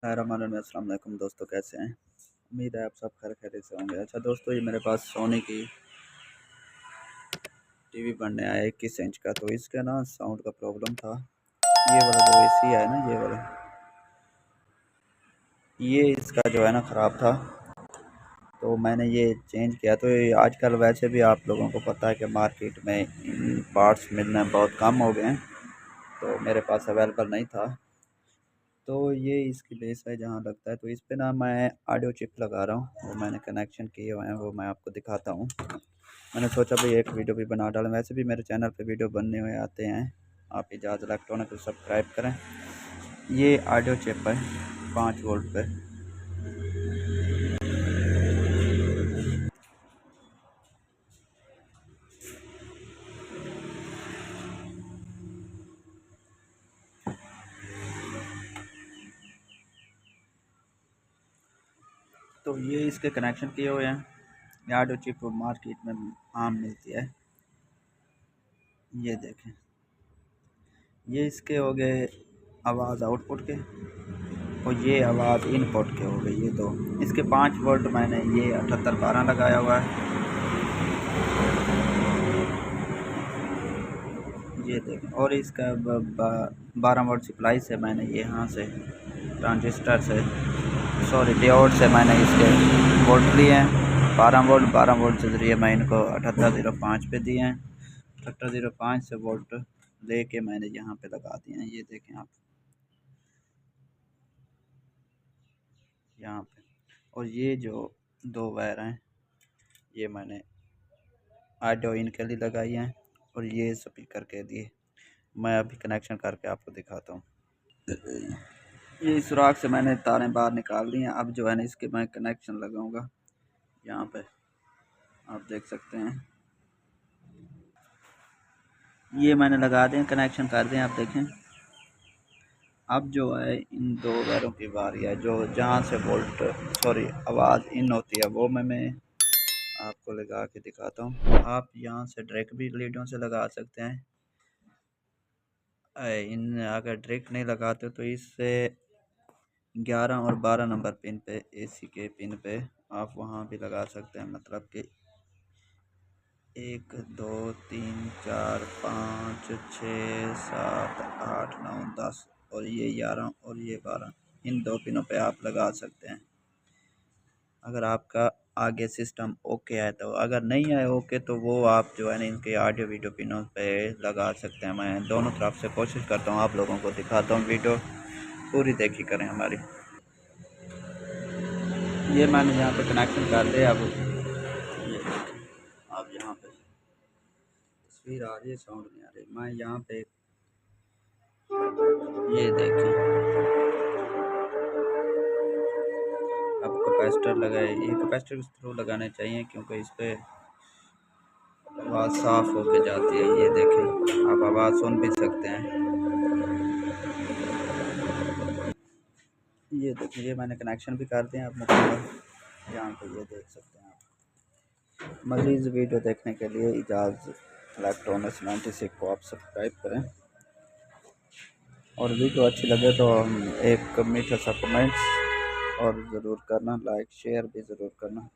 अस्सलाम वालेकुम दोस्तों, कैसे हैं? उम्मीद है आप सब खैर खैरियत से होंगे। अच्छा दोस्तों, ये मेरे पास सोनी की टीवी बनने आया 21 इंच का। तो इसका ना साउंड का प्रॉब्लम था। ये वाला जो एसी है ना, ये वाला, ये इसका जो है ना ख़राब था। तो मैंने ये चेंज किया। तो ये आजकल वैसे भी आप लोगों को पता है कि मार्केट में इन पार्ट्स मिलना बहुत कम हो गए हैं। तो मेरे पास अवेलेबल नहीं था। तो ये इसकी बेस है जहाँ लगता है। तो इस पे ना मैं ऑडियो चिप लगा रहा हूँ, वो मैंने कनेक्शन किए हुए हैं, वो मैं आपको दिखाता हूँ। मैंने सोचा भाई एक वीडियो भी बना डालें। वैसे भी मेरे चैनल पे वीडियो बनने हुए आते हैं। आप इजाज़ इलेक्ट्रॉनिक को सब्सक्राइब करें। ये ऑडियो चिप है 5 वोल्ट पे। तो ये इसके कनेक्शन किए हुए हैं। ये ऑडियो चिप मार्केट में आम मिलती है। ये देखें, ये इसके हो गए आवाज़ आउटपुट के, और ये आवाज़ इनपुट के हो गई। ये दो इसके 5 वोल्ट मैंने ये 7812 लगाया हुआ है। ये देखें, और इसका 12 वोल्ट सप्लाई से मैंने यहाँ से ट्रांजिस्टर से सॉरी डायोड से मैंने इसके वोल्ट लिए हैं। 12 वोल्ट के ज़रिए मैं इनको 7805 पे दिए हैं। 7805 से वोल्ट लेके मैंने यहाँ पे लगा दिए हैं। ये देखें आप यहाँ पे। और ये जो दो वायर हैं, ये मैंने ऑडियो इन के लिए लगाई हैं, और ये स्पीकर के लिए। मैं अभी कनेक्शन करके आपको दिखाता हूँ। ये सुराख से मैंने तारें बाहर निकाल दी हैं। अब जो है ना इसके मैं कनेक्शन लगाऊंगा। यहाँ पे आप देख सकते हैं, ये मैंने लगा दें, कनेक्शन कर दें। आप देखें, अब जो है इन दो वायरों की बारी है। जो जहाँ से वोल्ट सॉरी आवाज़ इन होती है, वो मैं आपको लगा के दिखाता हूँ। आप यहाँ से डायरेक्ट भी लीडों से लगा सकते हैं। इन अगर डायरेक्ट नहीं लगाते तो इससे 11 और 12 नंबर पिन पे, एसी के पिन पे आप वहाँ भी लगा सकते हैं। मतलब कि 1 2 3 4 5 6 7 8 9 10 और ये 11 और ये 12, इन दो पिनों पे आप लगा सकते हैं अगर आपका आगे सिस्टम ओके है। तो अगर नहीं है ओके, तो वो आप जो है ना इनके ऑडियो वीडियो पिनों पे लगा सकते हैं। मैं दोनों तरफ से कोशिश करता हूँ, आप लोगों को दिखाता हूँ। वीडियो पूरी देखी करें हमारी। ये मैंने यहाँ पे कनेक्शन कर दिया। अब ये आप यहाँ पे तस्वीर आ रही है, साउंड नहीं आ रही। मैं यहाँ पे ये देखें, अब कैपेसिटर लगाए। ये कैपेसिटर इस थ्रू लगाने चाहिए क्योंकि इस पर आवाज़ साफ़ होके जाती है। ये देखें, आप आवाज़ सुन भी सकते हैं। ये देखिए, ये मैंने कनेक्शन भी कर दिए आप मुकम्मल। यहाँ पे ये देख सकते हैं आप। मज़ीद वीडियो देखने के लिए इजाज़ इलेक्ट्रॉनिक्स 96 को आप सब्सक्राइब करें, और वीडियो अच्छी लगे तो एक मीठा सा कमेंट्स और ज़रूर करना, लाइक शेयर भी ज़रूर करना।